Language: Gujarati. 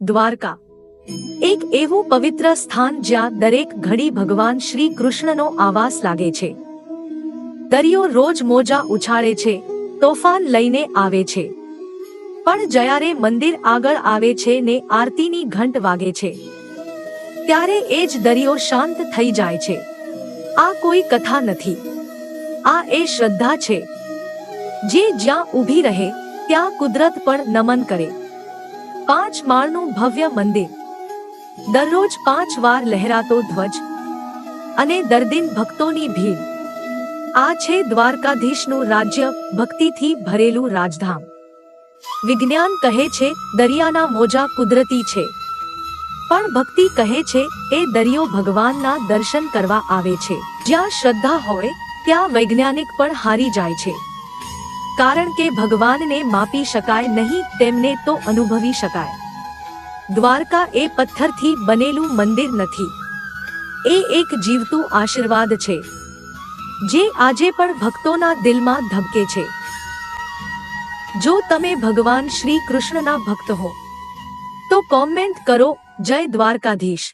દ્વારકા એક એવું પવિત્ર સ્થાન જ્યાં દરેક ઘડી ભગવાન શ્રી કૃષ્ણનો આવાસ લાગે છે। દરિયો રોજ મોજા ઉછાળે છે, તોફાન લઈને આવે છે, પણ જ્યારે મંદિર આગળ આવે છે ને આરતીની ઘંટ વાગે છે, ત્યારે એ જ દરિયો શાંત થઈ જાય છે। આ કોઈ કથા નથી, આ એ શ્રદ્ધા છે, જે જ્યાં ઊભી રહે ત્યાં કુદરત પણ નમન કરે। 5 માળનું ભવ્ય મંદિર, દરરોજ 5 વાર લહેરાતો ધ્વજ અને દરદિન ભક્તોની ભીડ, આ છે દ્વારકાધીશનું રાજ્ય, ભક્તિથી ભરેલું રાજધામ। વિજ્ઞાન કહે છે દરિયાના મોજા કુદરતી છે, પણ ભક્તિ કહે છે એ દરિયો ભગવાનના દર્શન કરવા આવે છે। જ્યાં શ્રદ્ધા હોય ત્યાં વૈજ્ઞાનિક પણ હારી જાય છે, કારણ કે ભગવાનને માપી શકાય નહીં, તેમને તો અનુભવી શકાય। દ્વારકા એ પથ્થરથી બનેલું મંદિર નથી, એ એક જીવતું આશીર્વાદ છે, જે આજે પણ ભક્તોના દિલમાં ધબકે છે। જો તમે ભગવાન શ્રી કૃષ્ણના ભક્ત હો તો કોમેન્ટ કરો, જય દ્વારકાધીશ।